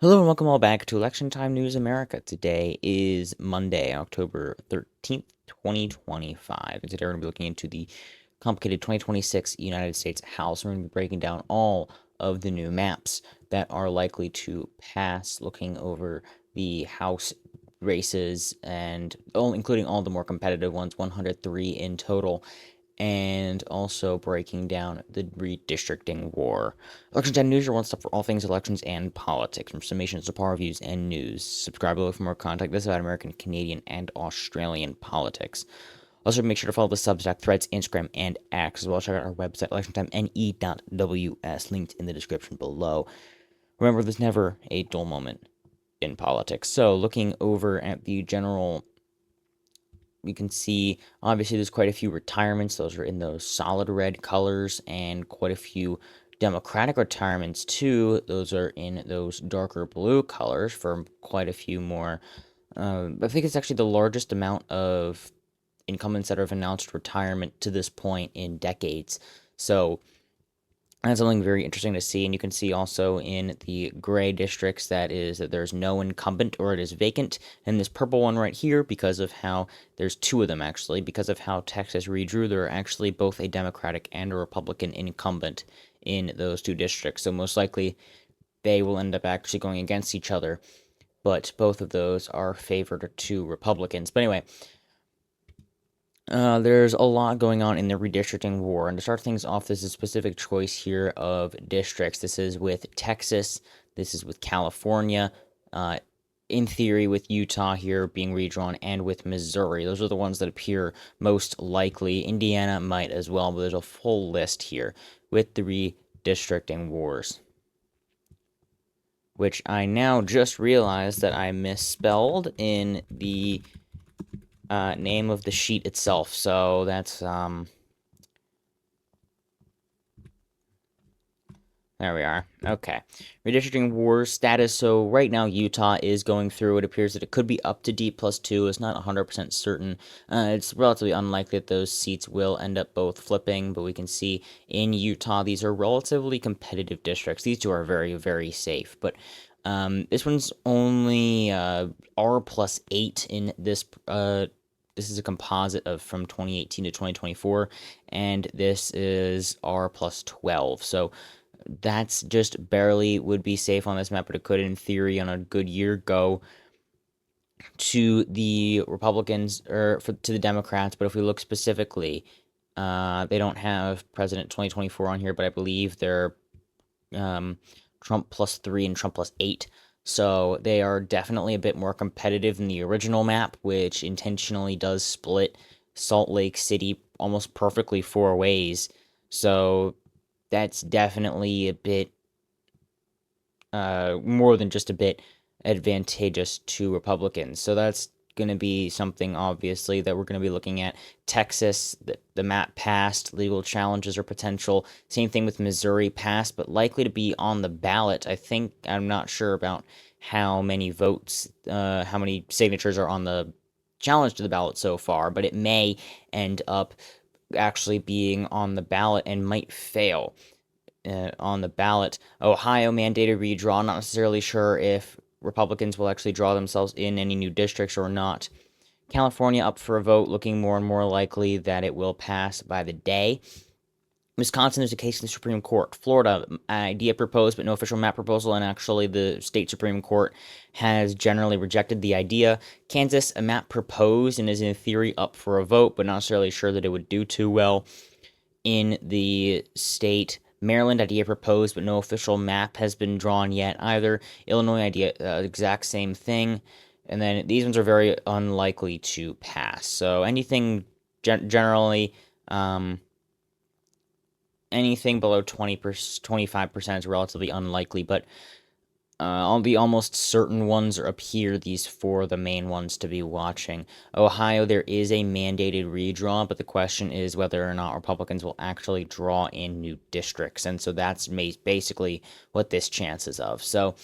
Hello and welcome all back to Election Time News America. Today is Monday, October 13th, 2025. And today we're going to be looking into the complicated 2026 United States House. We're going to be breaking down all of the new maps that are likely to pass, looking over the House races and including all the more competitive ones, 103 in total, and also breaking down the redistricting war. Election Time News, your one stop for all things elections and politics, from summations to power reviews and news. Subscribe below for more content. This is about American, Canadian, and Australian politics. Also, make sure to follow the Substack, Threads, Instagram, and X, as well as check out our website, electiontimene.ws, linked in the description below. Remember, there's never a dull moment in politics. So, looking over at the general, you can see obviously there's quite a few retirements. Those are in those solid red colors, and quite a few Democratic retirements too. Those are in those darker blue colors for quite a few more. I think it's actually the largest amount of incumbents that have announced retirement to this point in decades. So that's something very interesting to see, and you can see also in the gray districts that there's no incumbent or it is vacant. And this purple one right here, because of how there's two of them actually, because of how Texas redrew, there are actually both a Democratic and a Republican incumbent in those two districts. So most likely they will end up actually going against each other, but both of those are favored to Republicans. But anyway, there's a lot going on in the redistricting war, and to start things off, there's a specific choice here of districts. This is with Texas, this is with California, in theory with Utah here being redrawn, and with Missouri. Those are the ones that appear most likely. Indiana might as well, but there's a full list here with the redistricting wars, which I now just realized that I misspelled in the name of the sheet itself. So that's there we are. Okay. Redistricting wars status. So right now Utah is going through. It appears that it could be up to D+2. It's not 100% certain. It's relatively unlikely that those seats will end up both flipping, but we can see in Utah these are relatively competitive districts. These two are very, very safe, but this one's only R+8 in this. This is a composite of from 2018 to 2024, and this is R+12. So that's just barely would be safe on this map, but it could, in theory, on a good year, go to the Republicans or to the Democrats. But if we look specifically, they don't have President 2024 on here, but I believe they're Trump +3 and Trump +8. So they are definitely a bit more competitive than the original map, which intentionally does split Salt Lake City almost perfectly four ways. So that's definitely a bit more than just a bit advantageous to Republicans. So that's going to be something, obviously, that we're going to be looking at. Texas, the map passed, legal challenges are potential. Same thing with Missouri, passed, but likely to be on the ballot. I'm not sure about how many votes, how many signatures are on the challenge to the ballot so far, but it may end up actually being on the ballot and might fail on the ballot. Ohio mandated redraw. Not necessarily sure if Republicans will actually draw themselves in any new districts or not. California up for a vote, looking more and more likely that it will pass by the day. Wisconsin, there's a case in the Supreme Court. Florida, idea proposed, but no official map proposal, and actually the state Supreme Court has generally rejected the idea. Kansas, a map proposed and is in theory up for a vote, but not necessarily sure that it would do too well in the state. Maryland, idea proposed, but no official map has been drawn yet either. Illinois, idea, exact same thing. And then these ones are very unlikely to pass. So anything generally, anything below 25% is relatively unlikely, but all the almost certain ones are up here, these four, the main ones to be watching. Ohio, there is a mandated redraw, but the question is whether or not Republicans will actually draw in new districts, and so that's basically what this chance is of. So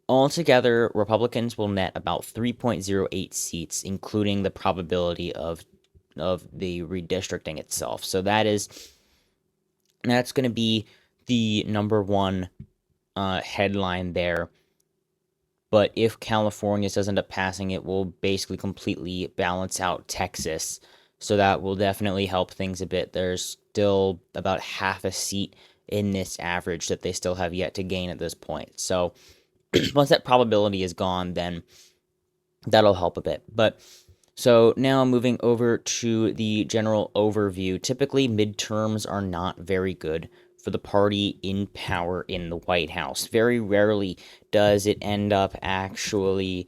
altogether, Republicans will net about 3.08 seats, including the probability of the redistricting itself. So that's going to be the number one headline there. But if California does end up passing, it will basically completely balance out Texas. So that will definitely help things a bit. There's still about half a seat in this average that they still have yet to gain at this point. So once that probability is gone, then that'll help a bit. But so now moving over to the general overview. Typically, midterms are not very good for the party in power in the White House. Very rarely does it end up actually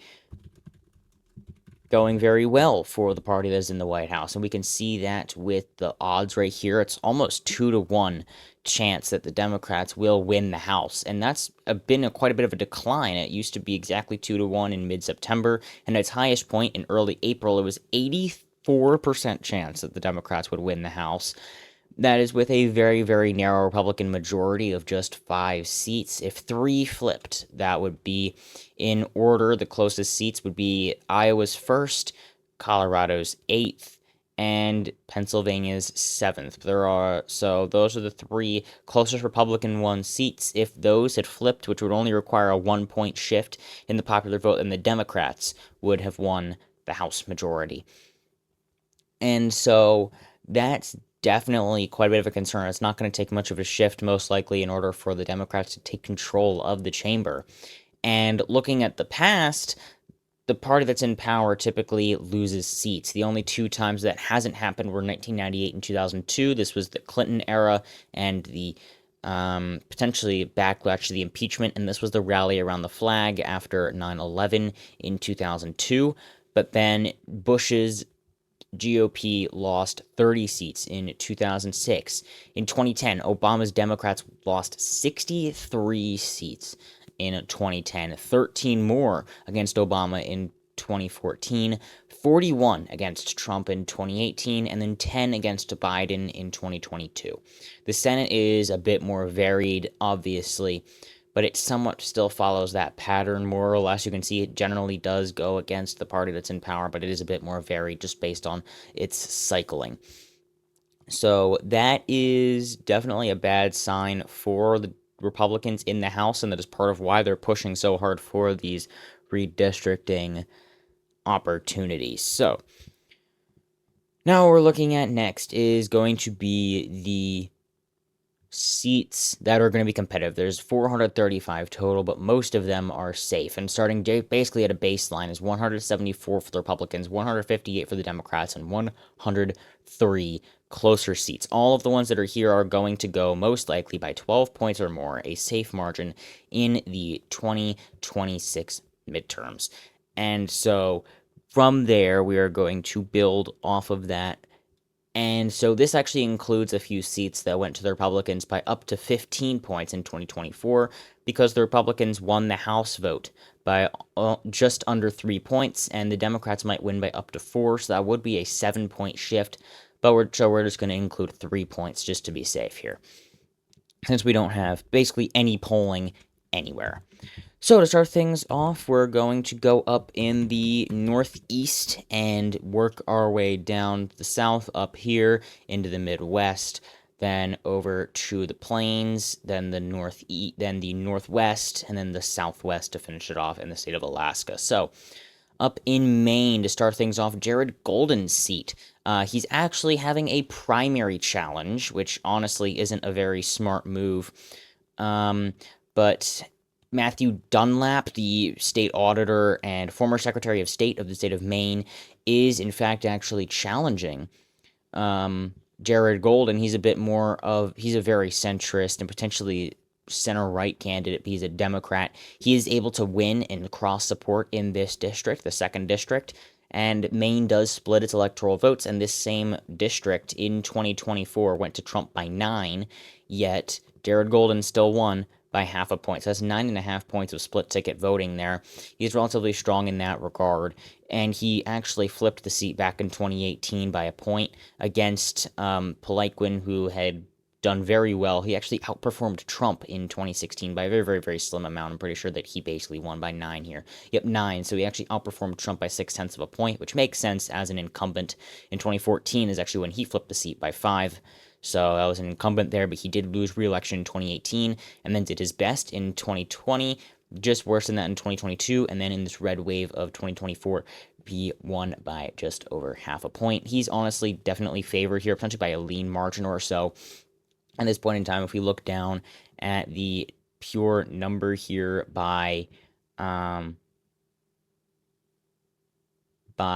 going very well for the party that's in the White House. And we can see that with the odds right here. It's almost 2-1 chance that the Democrats will win the House. And that's been quite a bit of a decline. It used to be exactly 2-1 in mid-September. And at its highest point in early April, it was 84% chance that the Democrats would win the House. That is with a very, very narrow Republican majority of just 5 seats. If 3 flipped, that would be in order. The closest seats would be Iowa's 1st, Colorado's 8th, and Pennsylvania's 7th. So those are the 3 closest Republican won seats. If those had flipped, which would only require a 1-point shift in the popular vote, then the Democrats would have won the House majority. And so that's definitely quite a bit of a concern. It's not going to take much of a shift, most likely, in order for the Democrats to take control of the chamber. And looking at the past, the party that's in power typically loses seats. The only 2 times that hasn't happened were 1998 and 2002. This was the Clinton era and the potentially backlash to the impeachment, and this was the rally around the flag after 9/11 in 2002. But then Bush's GOP lost 30 seats in 2006. In 2010, Obama's Democrats lost 63 seats in 2010, 13 more against Obama in 2014, 41 against Trump in 2018, and then 10 against Biden in 2022. The Senate is a bit more varied, obviously, but it somewhat still follows that pattern, more or less. You can see it generally does go against the party that's in power, but it is a bit more varied just based on its cycling. So that is definitely a bad sign for the Republicans in the House, and that is part of why they're pushing so hard for these redistricting opportunities. So now what we're looking at next is going to be the seats that are going to be competitive. There's 435 total, but most of them are safe. And starting basically at a baseline is 174 for the Republicans, 158 for the Democrats, and 103 closer seats. All of the ones that are here are going to go most likely by 12 points or more, a safe margin in the 2026 midterms. And so from there, we are going to build off of that. And so this actually includes a few seats that went to the Republicans by up to 15 points in 2024 because the Republicans won the House vote by just under 3 points, and the Democrats might win by up to 4, so that would be a 7-point shift. But we're just going to include 3 points just to be safe here, since we don't have basically any polling anywhere. So to start things off, we're going to go up in the northeast and work our way down the south up here into the Midwest, then over to the plains, then the northeast, then the northwest, and then the southwest to finish it off in the state of Alaska. So up in Maine to start things off, Jared Golden's seat. He's actually having a primary challenge, which honestly isn't a very smart move. But Matthew Dunlap, the state auditor and former Secretary of State of the state of Maine, is in fact actually challenging Jared Golden. He's a very centrist and potentially center-right candidate. He's a Democrat. He is able to win and cross-support in this district, the 2nd district, and Maine does split its electoral votes, and this same district in 2024 went to Trump by 9, yet Jared Golden still won by half a point. So that's 9.5 points of split ticket voting there. He's relatively strong in that regard, and he actually flipped the seat back in 2018 by a point against Palaquin, who had done very well. He actually outperformed Trump in 2016 by a very, very, very slim amount. I'm pretty sure that he basically won by 9 here. Yep, 9. So he actually outperformed Trump by 0.6 of a point, which makes sense as an incumbent. In 2014 is actually when he flipped the seat by 5. So that was an incumbent there, but he did lose re-election in 2018 and then did his best in 2020 just worse than that in 2022, and then in this red wave of 2024, he won by just over half a point. He's honestly definitely favored here, potentially by a lean margin or so. At this point in time, if we look down at the pure number here by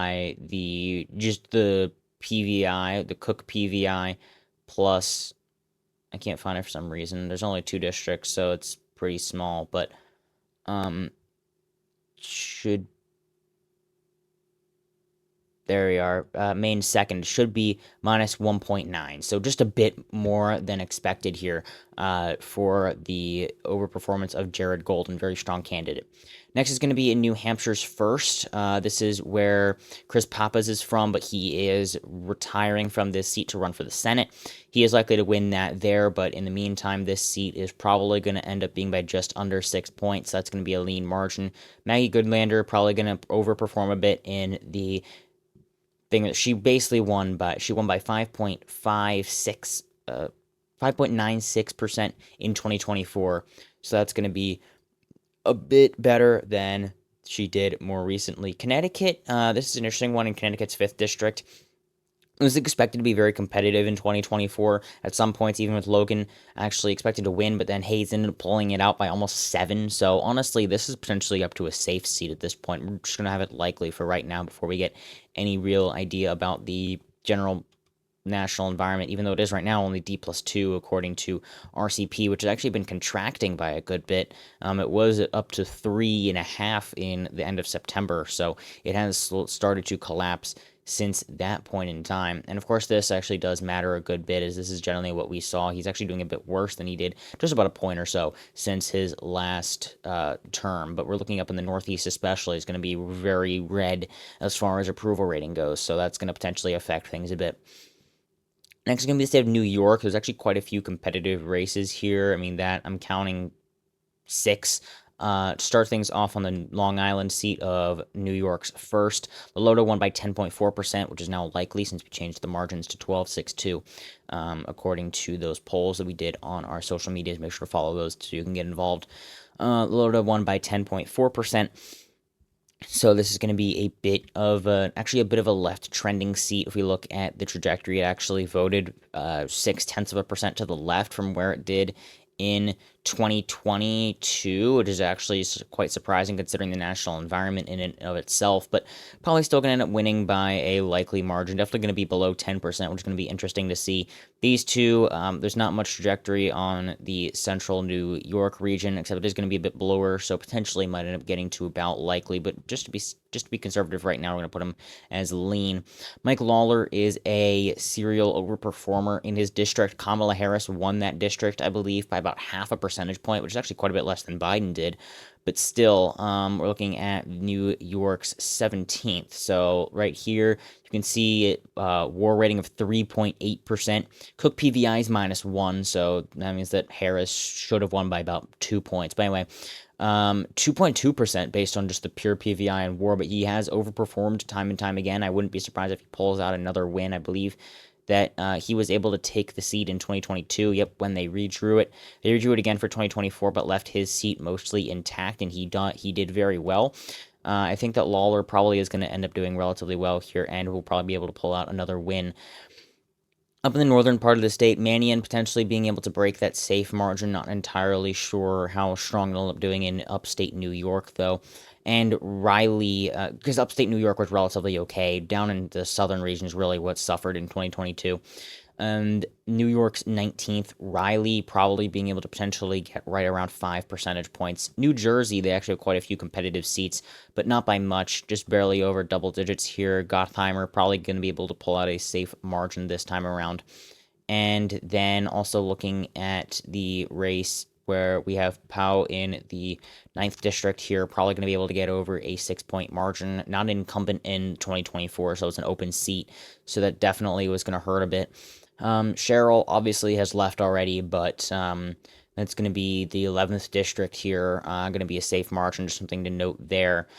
the just the PVI, the Cook PVI plus, I can't find it for some reason. There's only 2 districts, so it's pretty small, but should there we are. Maine second should be minus 1.9. So just a bit more than expected here for the overperformance of Jared Golden. Very strong candidate. Next is going to be in New Hampshire's first. This is where Chris Pappas is from, but he is retiring from this seat to run for the Senate. He is likely to win that there, but in the meantime, this seat is probably going to end up being by just under 6 points. That's going to be a lean margin. Maggie Goodlander probably going to overperform a bit in the thing that she basically won by 5.96% in 2024. So that's going to be a bit better than she did more recently. Connecticut, this is an interesting one in Connecticut's 5th district. It was expected to be very competitive in 2024 at some points, even with Logan actually expected to win, but then Hayes ended up pulling it out by almost 7. So honestly, this is potentially up to a safe seat at this point. We're just going to have it likely for right now before we get any real idea about the general national environment, even though it is right now only D+2 according to RCP, which has actually been contracting by a good bit. It was up to 3.5 in the end of September, so it has started to collapse since that point in time. And of course, this actually does matter a good bit, as this is generally what we saw. He's actually doing a bit worse than he did, just about a point or so since his last term. But we're looking up in the Northeast especially. It's going to be very red as far as approval rating goes, so that's going to potentially affect things a bit. Next is going to be the state of New York. There's actually quite a few competitive races here. I mean, that I'm counting 6. To start things off on the Long Island seat of New York's first, Lotto won by 10.4%, which is now likely since we changed the margins to 12.62, according to those polls that we did on our social medias. Make sure to follow those so you can get involved. Lotto won by 10.4%. So this is going to be a bit of actually a bit of a left trending seat. If we look at the trajectory, it actually voted 0.6% to the left from where it did in 2022, which is actually quite surprising considering the national environment in and of itself, but probably still going to end up winning by a likely margin. Definitely going to be below 10%, which is going to be interesting to see. These two, there's not much trajectory on the central New York region, except it is going to be a bit lower, so potentially might end up getting to about likely, but just to be conservative right now, we're going to put him as lean. Mike Lawler is a serial overperformer in his district. Kamala Harris won that district, I believe, by about half a percentage point, which is actually quite a bit less than Biden did. But still, we're looking at New York's 17th. So right here, you can see it, war rating of 3.8%. Cook PVI is -1, so that means that Harris should have won by about 2 points. But anyway, 2.2% based on just the pure PVI and war, but he has overperformed time and time again. I wouldn't be surprised if he pulls out another win. I believe that he was able to take the seat in 2022. Yep, when they redrew it. They redrew it again for 2024, but left his seat mostly intact, and he did very well. I think that Lawler probably is going to end up doing relatively well here, and will probably be able to pull out another win. Up in the northern part of the state, Mannion potentially being able to break that safe margin. Not entirely sure how strong it'll end up doing in upstate New York, though. And Riley, because upstate New York was relatively okay. Down in the southern region is really what suffered in 2022. And New York's 19th, Riley probably being able to potentially get right around 5 percentage points. New Jersey, they actually have quite a few competitive seats, but not by much, just barely over double digits here. Gottheimer probably going to be able to pull out a safe margin this time around. And then also looking at the race where we have Powell in the 9th district here, probably going to be able to get over a 6-point margin. Not an incumbent in 2024, so it's an open seat, so that definitely was going to hurt a bit. Cheryl obviously has left already, but that's going to be the 11th district here. Going to be a safe margin, just something to note there.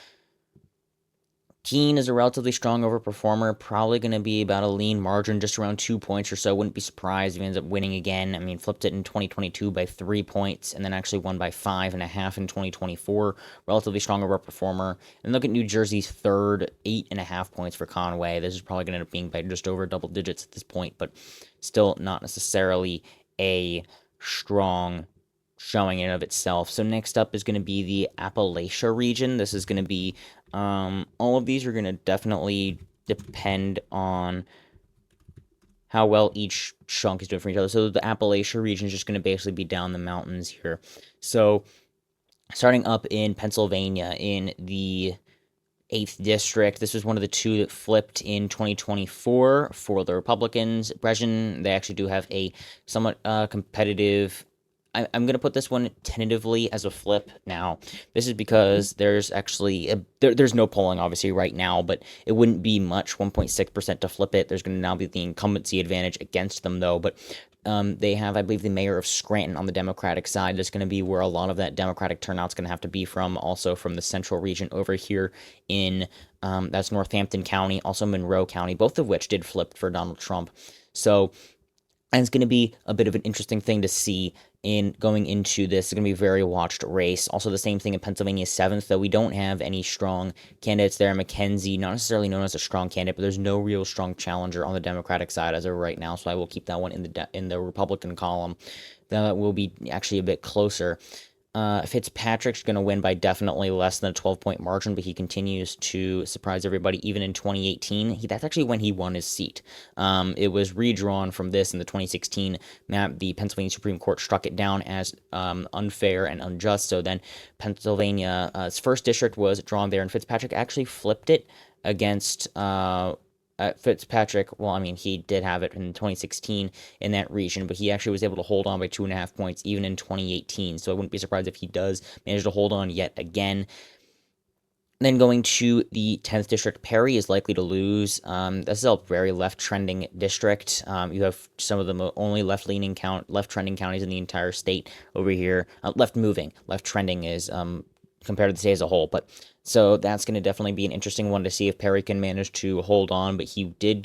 Keene is a relatively strong overperformer, probably going to be about a lean margin, just around 2 points or so. Wouldn't be surprised if he ends up winning again. I mean, flipped it in 2022 by 3 points, and then actually won by 5.5 in 2024. Relatively strong overperformer. And look at New Jersey's third, 8.5 points for Conway. This is probably going to end up being by just over double digits at this point, but still not necessarily a strong showing in of itself. So next up is going to be the Appalachia region. This is going to be all of these are going to definitely depend on how well each chunk is doing for each other. So the Appalachia region is just going to basically be down the mountains here. So starting up in Pennsylvania in the 8th district. This was one of the two that flipped in 2024 for the Republicans. Brejen, they actually do have a somewhat competitive. I'm going to put this one tentatively as a flip now. This is because there's actually there's no polling obviously right now, but it wouldn't be much, 1.6% to flip it. There's going to now be the incumbency advantage against them though, but they have, I believe, the mayor of Scranton on the Democratic side. That's going to be where a lot of that Democratic turnout's going to have to be from. Also from the central region over here in that's Northampton County, also Monroe County, both of which did flip for Donald Trump. So and it's going to be a bit of an interesting thing to see in going into this. It's going to be a very watched race. Also, the same thing in Pennsylvania 7th, though we don't have any strong candidates there. McKenzie, not necessarily known as a strong candidate, but there's no real strong challenger on the Democratic side as of right now. So I will keep that one in the Republican column. That will be actually a bit closer. Fitzpatrick's going to win by definitely less than a 12-point margin, but he continues to surprise everybody. Even in 2018, that's actually when he won his seat. It was redrawn from this in the 2016 map. The Pennsylvania Supreme Court struck it down as unfair and unjust. So then Pennsylvania's first district was drawn there, and Fitzpatrick actually flipped it against Fitzpatrick, well, I mean, he did have it in 2016 in that region, but he actually was able to hold on by 2.5 points even in 2018. So I wouldn't be surprised if he does manage to hold on yet again. Then going to the 10th district, Perry is likely to lose. This is a very left-trending district. You have some of the only left-trending counties in the entire state over here. Left-trending is compared to the state as a whole, but so that's going to definitely be an interesting one to see if Perry can manage to hold on. But he did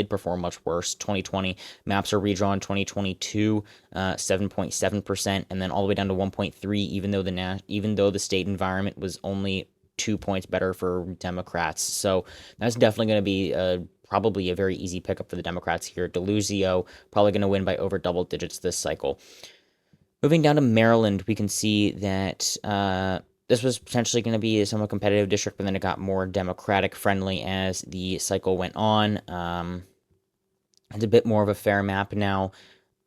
perform much worse. 2020 maps are redrawn. 2022, 7.7%, and then all the way down to 1.3. Even though the state environment was only 2 points better for Democrats, so that's definitely going to be probably a very easy pickup for the Democrats here. DeLuzio probably going to win by over double digits this cycle. Moving down to Maryland, we can see that this was potentially going to be a somewhat competitive district, but then it got more Democratic friendly as the cycle went on. It's a bit more of a fair map now.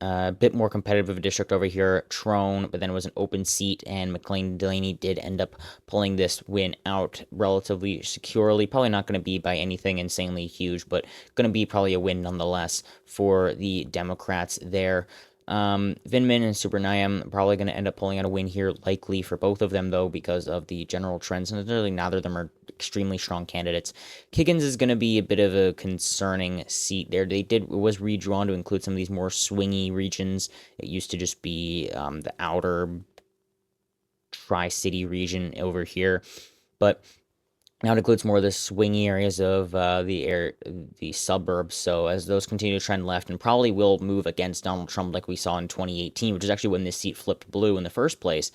A bit more competitive of a district over here, Trone, but then it was an open seat, and McLean Delaney did end up pulling this win out relatively securely. Probably not going to be by anything insanely huge, but going to be probably a win nonetheless for the Democrats there. Vindman and Supernayam probably going to end up pulling out a win here, likely for both of them, though, because of the general trends. And really, neither of them are extremely strong candidates. Kiggins is going to be a bit of a concerning seat there. It was redrawn to include some of these more swingy regions. It used to just be the outer Tri-City region over here, but now it includes more of the swingy areas of the suburbs. So as those continue to trend left, and probably will move against Donald Trump like we saw in 2018, which is actually when this seat flipped blue in the first place,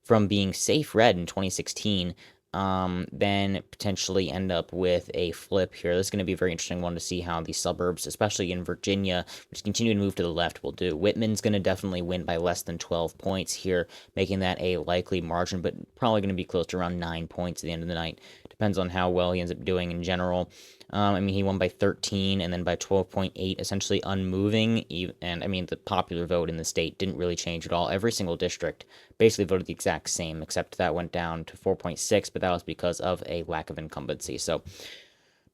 from being safe red in 2016, then potentially end up with a flip here. This is going to be a very interesting one to see how the suburbs, especially in Virginia, which continue to move to the left, will do. Whitman's going to definitely win by less than 12 points here, making that a likely margin, but probably going to be close to around 9 points at the end of the night. Depends on how well he ends up doing in general. I mean, he won by 13 and then by 12.8, essentially unmoving. And I mean, the popular vote in the state didn't really change at all. Every single district basically voted the exact same, except that went down to 4.6, but that was because of a lack of incumbency. So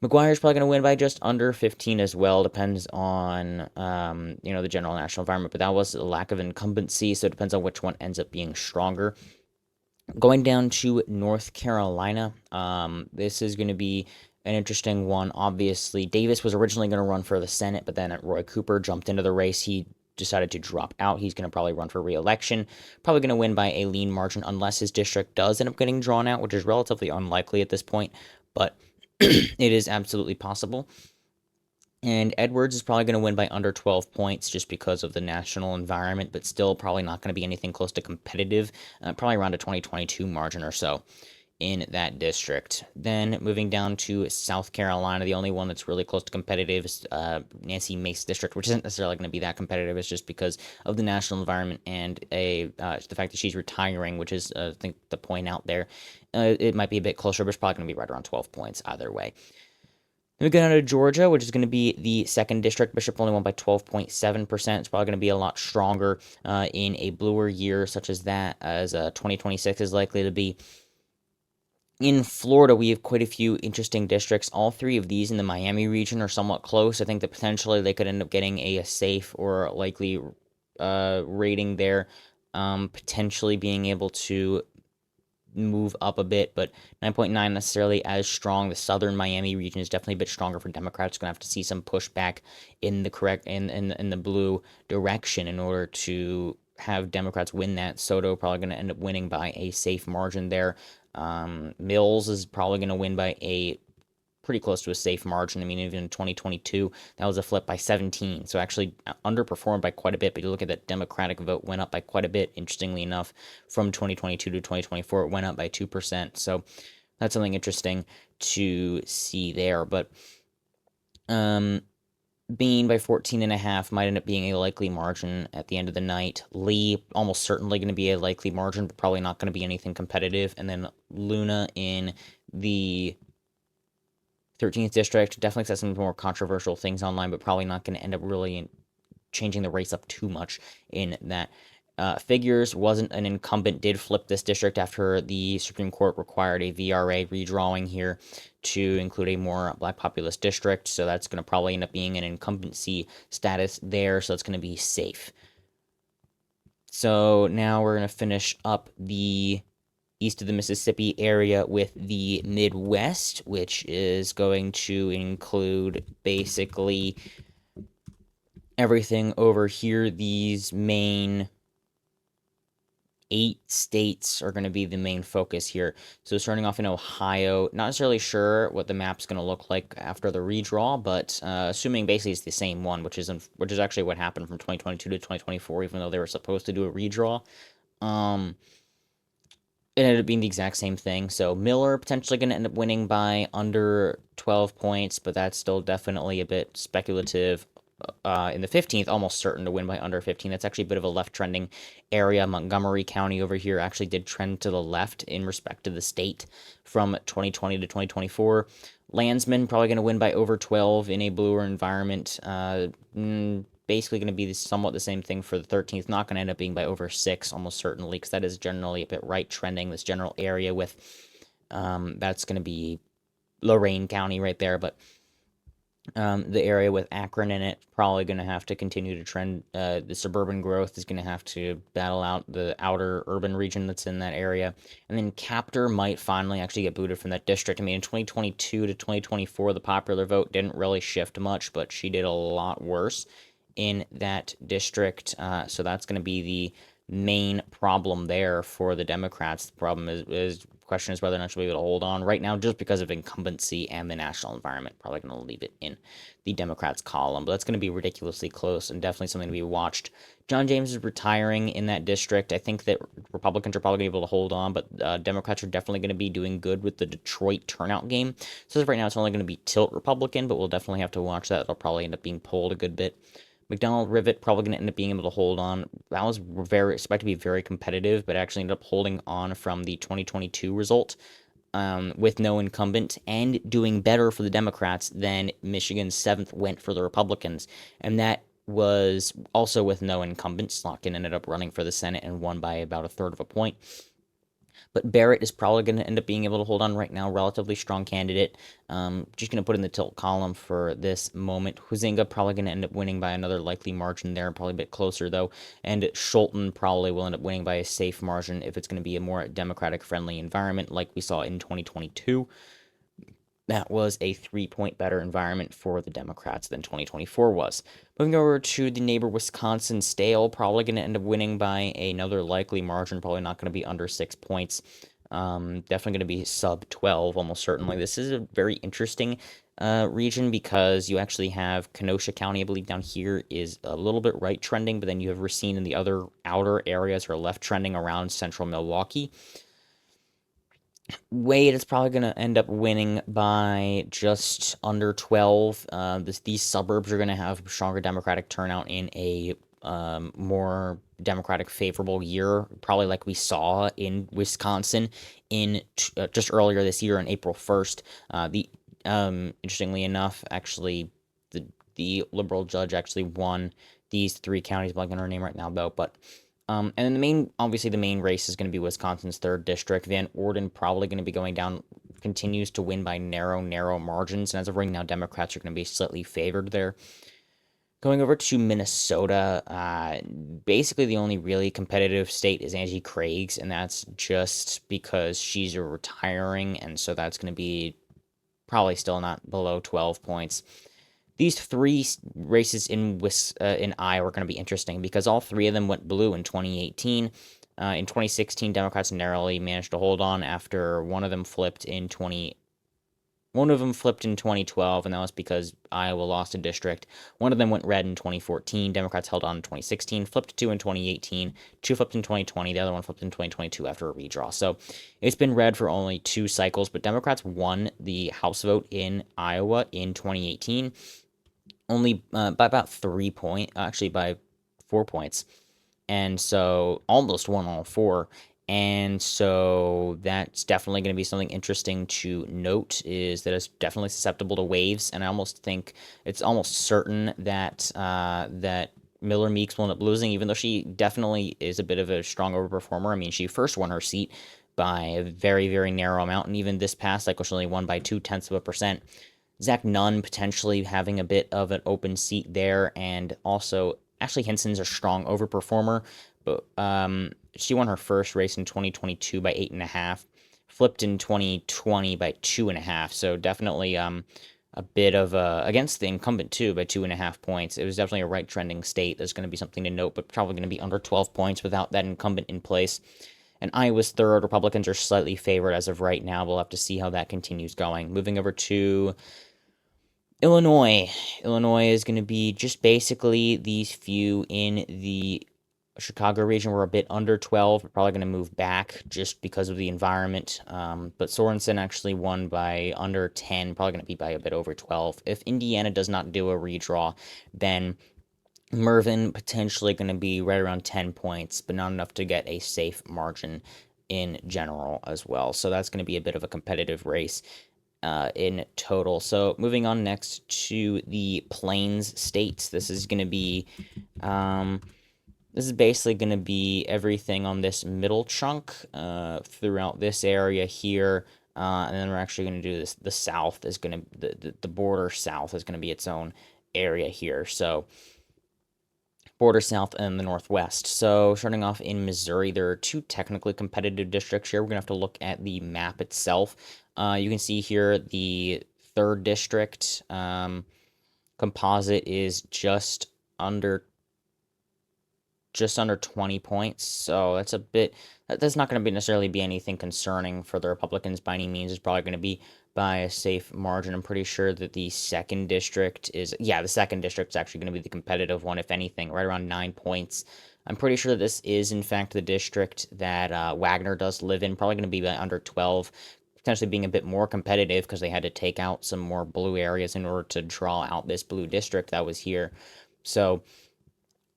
McGuire's probably going to win by just under 15 as well. Depends on, the general national environment, but that was a lack of incumbency, so it depends on which one ends up being stronger. Going down to North Carolina, this is going to be an interesting one. Obviously, Davis was originally going to run for the Senate, but then Roy Cooper jumped into the race. He decided to drop out. He's going to probably run for re-election. Probably going to win by a lean margin unless his district does end up getting drawn out, which is relatively unlikely at this point. But It is absolutely possible. And Edwards is probably going to win by under 12 points just because of the national environment, but still probably not going to be anything close to competitive, probably around a 2022 margin or so in that district. Then moving down to South Carolina, the only one that's really close to competitive is Nancy Mace district, which isn't necessarily going to be that competitive. It's just because of the national environment and the fact that she's retiring, which is I think the point out there. It might be a bit closer, but it's probably going to be right around 12 points either way. Then we go down to Georgia, which is going to be the second district. Bishop only won by 12.7%. It's probably going to be a lot stronger in a bluer year such as that, as 2026 is likely to be. In Florida, we have quite a few interesting districts. All three of these in the Miami region are somewhat close. I think that potentially they could end up getting a safe or likely rating there, potentially being able to move up a bit, but 9.9 necessarily as strong. The southern Miami region is definitely a bit stronger for Democrats. Going to have to see some pushback in the correct in the blue direction in order to have Democrats win that. Soto probably going to end up winning by a safe margin there. Mills is probably going to win by a pretty close to a safe margin. I mean, even in 2022, that was a flip by 17. So actually underperformed by quite a bit. But you look at that Democratic vote went up by quite a bit. Interestingly enough, from 2022 to 2024, it went up by 2%. So that's something interesting to see there. But Bean by 14.5 might end up being a likely margin at the end of the night. Lee, almost certainly going to be a likely margin, but probably not going to be anything competitive. And then Luna in the 13th district definitely says some more controversial things online, but probably not going to end up really changing the race up too much in that. Figures wasn't an incumbent, did flip this district after the Supreme Court required a VRA redrawing here to include a more black populist district. So that's going to probably end up being an incumbency status there. So it's going to be safe. So now we're going to finish up the east of the Mississippi area with the Midwest, which is going to include basically everything over here. These main 8 states are going to be the main focus here. So starting off in Ohio, not necessarily sure what the map's going to look like after the redraw, but assuming basically it's the same one, which is actually what happened from 2022 to 2024, even though they were supposed to do a redraw. It ended up being the exact same thing. So Miller potentially going to end up winning by under 12 points, but that's still definitely a bit speculative. In the 15th, almost certain to win by under 15. That's actually a bit of a left trending area. Montgomery County over here actually did trend to the left in respect to the state from 2020 to 2024. Landsman probably going to win by over 12 in a bluer environment. Basically going to be somewhat the same thing for the 13th. Not going to end up being by over 6, almost certainly, because that is generally a bit right trending, this general area with, that's going to be Lorain County right there, but the area with Akron in it probably going to have to continue to trend. The suburban growth is going to have to battle out the outer urban region that's in that area. And then Captor might finally actually get booted from that district. I mean, in 2022 to 2024, the popular vote didn't really shift much, but she did a lot worse in that district. So that's going to be the main problem there for the Democrats. The problem is question is whether or not she'll be able to hold on right now, just because of incumbency and the national environment. Probably going to leave it in the Democrats column, but that's going to be ridiculously close and definitely something to be watched. John James is retiring in that district. I think that Republicans are probably going to be able to hold on, but Democrats are definitely going to be doing good with the Detroit turnout game. So right now it's only going to be tilt Republican, but we'll definitely have to watch that. It'll probably end up being polled a good bit. McDonald Rivet probably going to end up being able to hold on. That was expected to be very competitive, but actually ended up holding on from the 2022 result with no incumbent and doing better for the Democrats than Michigan's 7th went for the Republicans. And that was also with no incumbent. Slotkin ended up running for the Senate and won by about a third of a point. But Barrett is probably going to end up being able to hold on right now. Relatively strong candidate. Just going to put in the tilt column for this moment. Huizenga probably going to end up winning by another likely margin there. Probably a bit closer, though. And Scholten probably will end up winning by a safe margin if it's going to be a more Democratic-friendly environment like we saw in 2022. That was a 3-point better environment for the Democrats than 2024 was. Moving over to the neighbor Wisconsin, Stale, probably going to end up winning by another likely margin, probably not going to be under 6 points. Definitely going to be sub 12, almost certainly. This is a very interesting region because you actually have Kenosha County, I believe, down here is a little bit right trending, but then you have Racine and the other outer areas are left trending around central Milwaukee. Wade is probably going to end up winning by just under 12. These suburbs are going to have stronger Democratic turnout in a more Democratic favorable year, probably like we saw in Wisconsin in just earlier this year on April 1st. The Interestingly enough, actually, the liberal judge actually won these three counties. I'm blanking on her name right now though, but and then obviously the main race is going to be Wisconsin's third district. Van Orden probably going to be going down, continues to win by narrow margins. And as of right now, Democrats are going to be slightly favored there. Going over to Minnesota, basically the only really competitive state is Angie Craig's, and that's just because she's retiring, and so that's going to be probably still not below 12 points. These three races in Iowa are going to be interesting because all three of them went blue in 2018. In 2016, Democrats narrowly managed to hold on after one of them flipped in 2012, and that was because Iowa lost a district. One of them went red in 2014. Democrats held on in 2016, flipped two in 2018, two flipped in 2020, the other one flipped in 2022 after a redraw. So it's been red for only 2 cycles, but Democrats won the House vote in Iowa in 2018 only by about 3 points, actually by 4 points. And so almost won all 4. And so that's definitely going to be something interesting to note, is that it's definitely susceptible to waves. And I almost think it's almost certain that that Miller Meeks will end up losing, even though she definitely is a bit of a strong overperformer. I mean, she first won her seat by a very narrow amount, and even this past cycle, she only won by 0.2%. Zach Nunn potentially having a bit of an open seat there, and also Ashley Hinson's a strong overperformer, but she won her first race in 2022 by 8.5, flipped in 2020 by 2.5, so definitely a bit of against the incumbent too by 2.5 points. It was definitely a right trending state. There's going to be something to note, but probably going to be under 12 points without that incumbent in place. And Iowa's third. Republicans are slightly favored as of right now. We'll have to see how that continues going. Moving over to Illinois. Illinois is going to be just basically these few in the Chicago region. We're a bit under 12. We're probably going to move back just because of the environment. But Sorensen actually won by under 10, probably going to be by a bit over 12. If Indiana does not do a redraw, then Mervyn potentially going to be right around 10 points, but not enough to get a safe margin in general as well. So that's going to be a bit of a competitive race in total. So moving on next to the Plains states. This is going to be this is basically going to be everything on this middle chunk throughout this area here. And then we're actually going to do this. The south is going to, the border south is going to be its own area here. So border south and the northwest. So starting off in Missouri, there are 2 technically competitive districts here. We're going to have to look at the map itself. You can see here the 3rd district composite is just under 20 points. So that's a bit, that's not going to necessarily be anything concerning for the Republicans by any means. It's probably going to be by a safe margin. I'm pretty sure that the 2nd district is, yeah, the 2nd district is actually going to be the competitive one, if anything, right around 9 points. I'm pretty sure this is, in fact, the district that Wagner does live in, probably going to be under 12, potentially being a bit more competitive because they had to take out some more blue areas in order to draw out this blue district that was here. So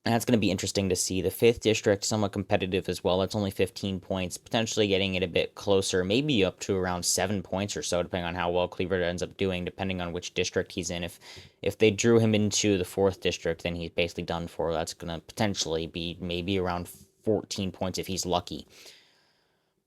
that's going to be interesting to see. The 5th district, somewhat competitive as well. It's only 15 points, potentially getting it a bit closer, maybe up to around 7 points or so, depending on how well Cleaver ends up doing, depending on which district he's in. If they drew him into the 4th district, then he's basically done for. That's going to potentially be maybe around 14 points if he's lucky.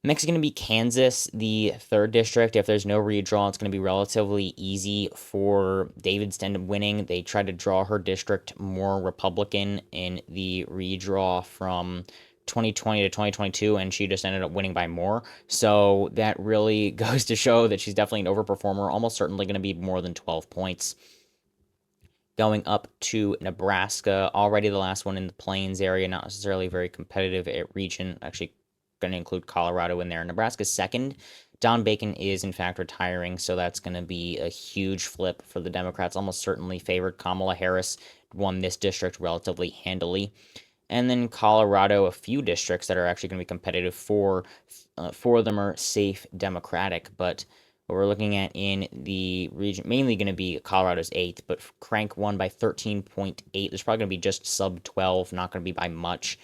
Next is going to be Kansas, the 3rd district. If there's no redraw, it's going to be relatively easy for Davids to end up winning. They tried to draw her district more Republican in the redraw from 2020 to 2022, and she just ended up winning by more. So that really goes to show that she's definitely an overperformer, almost certainly going to be more than 12 points. Going up to Nebraska, already the last one in the Plains area, not necessarily very competitive region. Actually, going to include Colorado in there. Nebraska's second. Don Bacon is, in fact, retiring, so that's going to be a huge flip for the Democrats. Almost certainly favored. Kamala Harris won this district relatively handily. And then Colorado, a few districts that are actually going to be competitive. Four of them are safe Democratic, but what we're looking at in the region, mainly going to be Colorado's 8th, but Crank won by 13.8. There's probably going to be just sub 12, not going to be by much.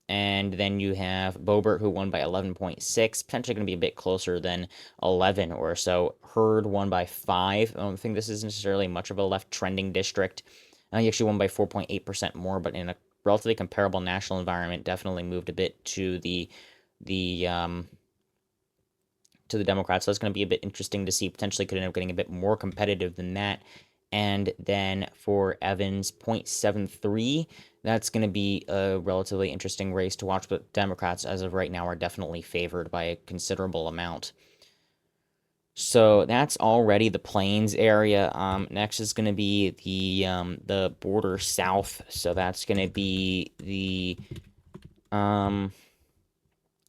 And then you have Boebert, who won by 11.6, potentially going to be a bit closer than 11 or so. Hurd won by 5. I don't think this is necessarily much of a left trending district. He actually won by 4.8% more, but in a relatively comparable national environment, definitely moved a bit to the Democrats. So that's going to be a bit interesting to see. Potentially could end up getting a bit more competitive than that. And then for Evans, 0.73, that's going to be a relatively interesting race to watch, but Democrats, as of right now, are definitely favored by a considerable amount. So that's already the Plains area. Next is going to be the border south. So that's going to be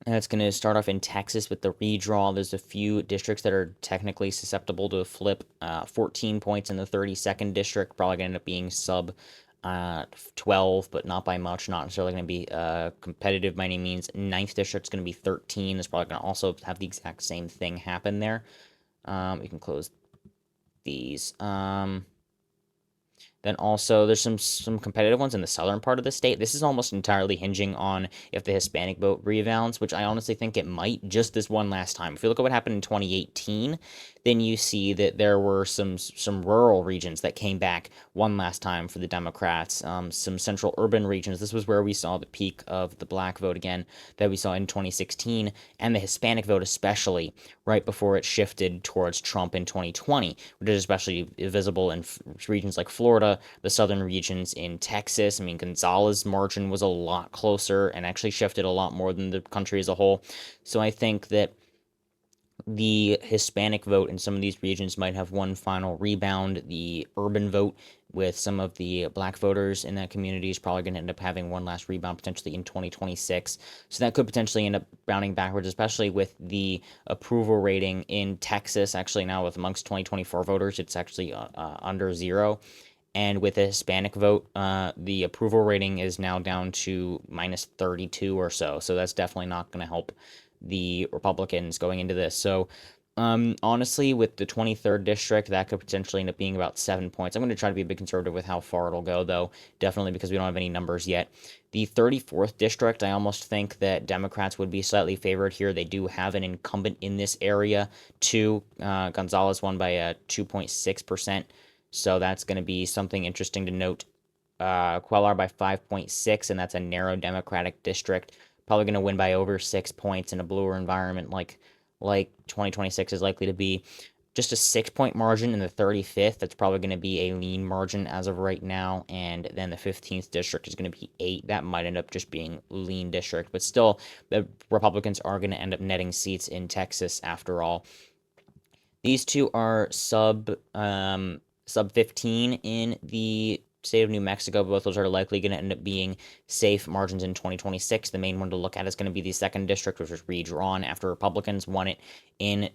and it's going to start off in Texas with the redraw. There's a few districts that are technically susceptible to a flip. 14 points in the 32nd district, probably going to end up being sub 12, but not by much. Not necessarily going to be competitive by any means. 9th district's going to be 13. It's probably going to also have the exact same thing happen there. We can close these. Then also there's some competitive ones in the southern part of the state. This is almost entirely hinging on if the Hispanic vote rebounds, which I honestly think it might just this one last time. If you look at what happened in 2018, then you see that there were some rural regions that came back one last time for the Democrats. Some central urban regions. This was where we saw the peak of the black vote again that we saw in 2016, and the Hispanic vote especially right before it shifted towards Trump in 2020, which is especially visible in regions like Florida, the southern regions in Texas. I mean, Gonzalez's margin was a lot closer and actually shifted a lot more than the country as a whole. So I think that the Hispanic vote in some of these regions might have one final rebound. The urban vote with some of the black voters in that community is probably going to end up having one last rebound potentially in 2026. So that could potentially end up bounding backwards, especially with the approval rating in Texas. Actually, now with amongst 2024 voters, it's actually under 0. And with a Hispanic vote, the approval rating is now down to minus 32 or so. So that's definitely not going to help the Republicans going into this. So honestly, with the 23rd district, that could potentially end up being about 7 points. I'm going to try to be a bit conservative with how far it'll go, though, definitely because we don't have any numbers yet. The 34th district, I almost think that Democrats would be slightly favored here. They do have an incumbent in this area, too. Gonzalez won by 2.6%, so that's going to be something interesting to note. Quellar by 5.6, and that's a narrow Democratic district. Probably going to win by over 6 points in a bluer environment like 2026 is likely to be. Just a 6-point margin in the 35th. That's probably going to be a lean margin as of right now. And then the 15th district is going to be 8. That might end up just being lean district. But still, the Republicans are going to end up netting seats in Texas after all. These two are sub 15 in the state of New Mexico. Both those are likely going to end up being safe margins in 2026. The main one to look at is going to be the 2nd district, which was redrawn after Republicans won it in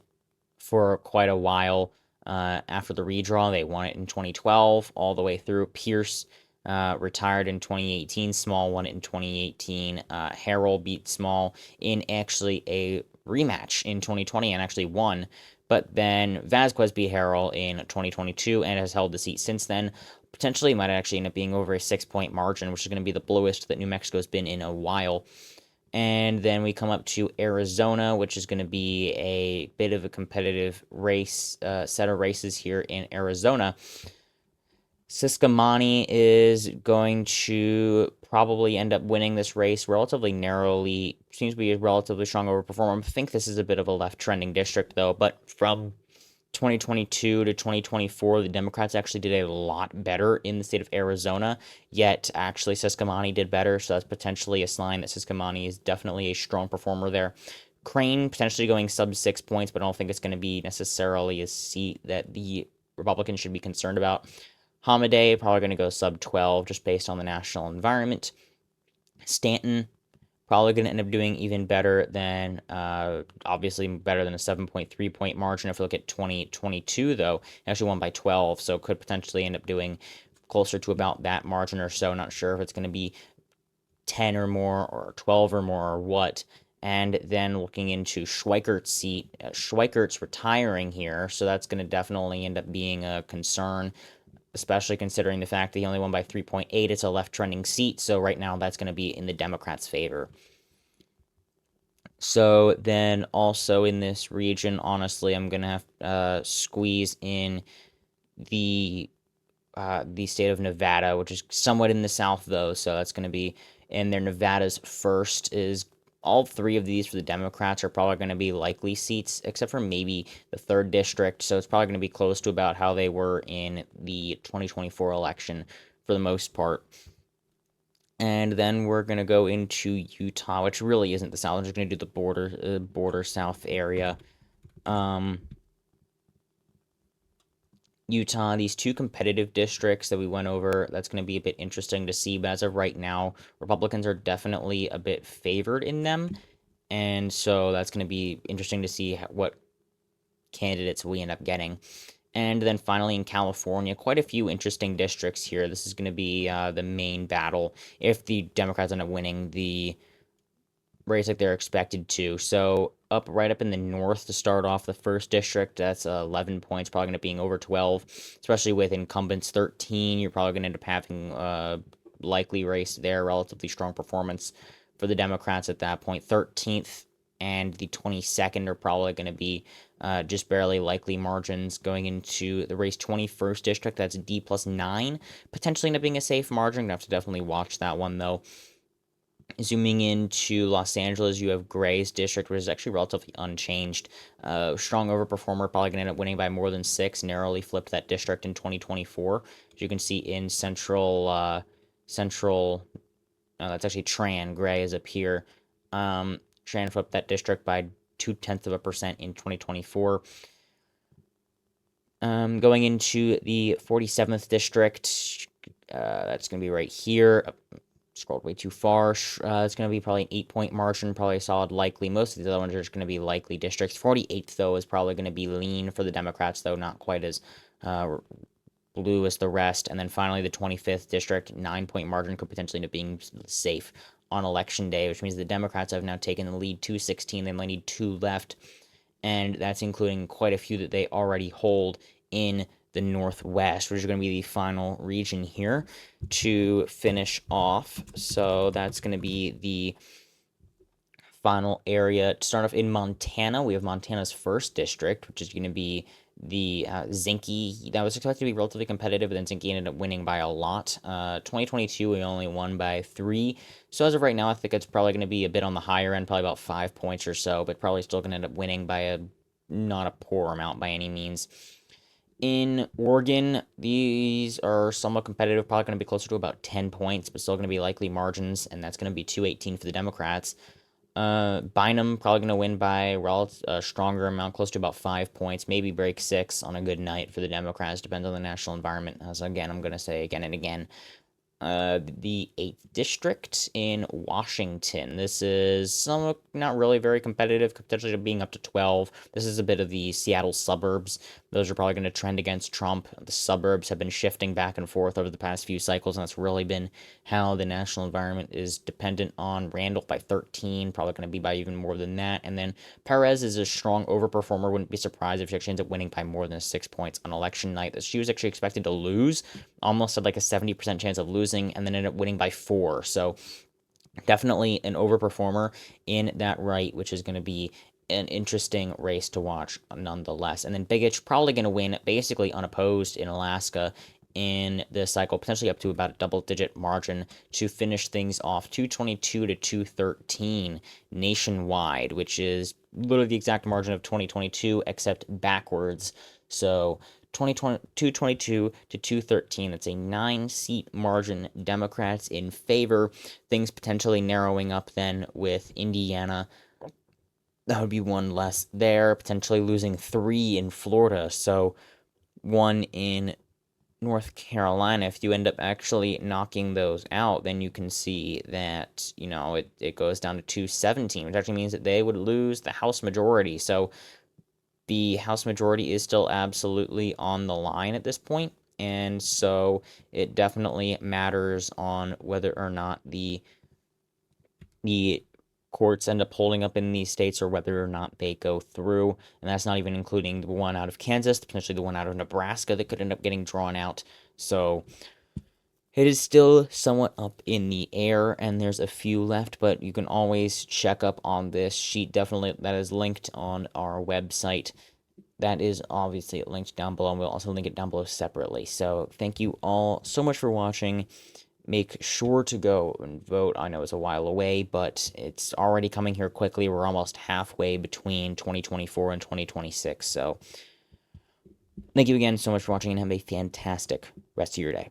for quite a while. After the redraw, they won it in 2012 all the way through. Pierce retired in 2018. Small won it in 2018. Harrell beat Small in actually a rematch in 2020 and actually won. But then Vasquez beat Harrell in 2022 and has held the seat since then. Potentially might actually end up being over a 6-point margin, which is going to be the blowest that New Mexico's been in a while. And then we come up to Arizona, which is going to be a bit of a competitive race, set of races here in Arizona. Ciscomani is going to probably end up winning this race relatively narrowly. Seems to be a relatively strong overperformer. I think this is a bit of a left trending district, though. But from 2022 to 2024, the Democrats actually did a lot better in the state of Arizona, yet actually Ciscomani did better, so that's potentially a sign that Ciscomani is definitely a strong performer there. Crane potentially going sub 6 points, but I don't think it's going to be necessarily a seat that the Republicans should be concerned about. Hamadeh probably going to go sub 12 just based on the national environment. Stanton Probably going to end up doing even better than, obviously better than a 7.3 point margin. If we look at 2022, though, it actually won by 12, so could potentially end up doing closer to about that margin or so. Not sure if it's going to be 10 or more or 12 or more or what. And then looking into Schweikert's seat, Schweikert's retiring here, so that's going to definitely end up being a concern, especially considering the fact that he only won by 3.8. It's a left trending seat, so right now that's going to be in the Democrats' favor. So then also in this region, honestly, I'm going to have squeeze in the the state of Nevada, which is somewhat in the south though, so that's going to be in there. Nevada's first is all three of these for the Democrats are probably going to be likely seats, except for maybe the third district. So it's probably going to be close to about how they were in the 2024 election for the most part. And then we're going to go into Utah, which really isn't the south. We're just going to do the border south area. Utah, these two competitive districts that we went over, that's going to be a bit interesting to see. But as of right now, Republicans are definitely a bit favored in them. And so that's going to be interesting to see what candidates we end up getting. And then finally in California, quite a few interesting districts here. This is going to be the main battle if the Democrats end up winning the race like they're expected to. So right up in the north to start off the first district, that's 11 points, probably going to be over 12, especially with incumbents 13. You're probably going to end up having a likely race there, relatively strong performance for the Democrats at that point. 13th and the 22nd are probably going to be just barely likely margins going into the race. 21st district, that's D plus 9, potentially end up being a safe margin. Gonna have to definitely watch that one though. Zooming into Los Angeles, you have Gray's district, which is actually relatively unchanged. Strong overperformer, probably going to end up winning by more than 6. Narrowly flipped that district in 2024. As you can see in that's actually Tran. Gray is up here. Tran flipped that district by 0.2% in 2024. Going into the 47th district, that's going to be right here. Scrolled way too far. It's going to be probably an 8-point margin, probably a solid likely. Most of the other ones are just going to be likely districts. 48th, though, is probably going to be lean for the Democrats, though not quite as blue as the rest. And then finally, the 25th district, 9-point margin could potentially end up being safe on election day, which means the Democrats have now taken the lead to 16. They only need 2 left, and that's including quite a few that they already hold in the Northwest, which is going to be the final region here to finish off. So that's going to be the final area. To start off in Montana, we have Montana's first district, which is going to be the Zinke. That was expected to be relatively competitive, but then Zinke ended up winning by a lot. 2022, we only won by 3. So as of right now, I think it's probably going to be a bit on the higher end, probably about 5 points or so, but probably still going to end up winning by a not a poor amount by any means. In Oregon, these are somewhat competitive, probably going to be closer to about 10 points, but still going to be likely margins, and that's going to be 218 for the Democrats. Bynum probably going to win by a stronger amount, close to about 5 points, maybe break 6 on a good night for the Democrats, depends on the national environment, as again, I'm going to say again and again. The 8th district in Washington. This is somewhat not really very competitive, potentially being up to 12. This is a bit of the Seattle suburbs. Those are probably going to trend against Trump. The suburbs have been shifting back and forth over the past few cycles, and that's really been how the national environment is dependent on. Randall by 13, probably going to be by even more than that. And then Perez is a strong overperformer. Wouldn't be surprised if she actually ends up winning by more than 6 points on election night. She was actually expected to lose, almost had like a 70% chance of losing, and then ended up winning by 4. So definitely an overperformer in that right, which is going to be an interesting race to watch nonetheless. And then Bigich probably going to win basically unopposed in Alaska in this cycle, potentially up to about a double-digit margin to finish things off, 222 to 213 nationwide, which is literally the exact margin of 2022, except backwards. So 222 to 213. That's a 9-seat margin. Democrats in favor. Things potentially narrowing up then with Indiana. That would be 1 less there. Potentially losing 3 in Florida. So 1 in North Carolina, if you end up actually knocking those out, then you can see that, it goes down to 217, which actually means that they would lose the House majority. So the House majority is still absolutely on the line at this point, and so it definitely matters on whether or not the courts end up holding up in these states or whether or not they go through. And that's not even including the one out of Kansas, potentially the one out of Nebraska that could end up getting drawn out. So it is still somewhat up in the air, and there's a few left, but you can always check up on this sheet. Definitely, that is linked on our website. That is obviously linked down below, and we'll also link it down below separately. So thank you all so much for watching. Make sure to go and vote. I know it's a while away, but it's already coming here quickly. We're almost halfway between 2024 and 2026. So thank you again so much for watching, and have a fantastic rest of your day.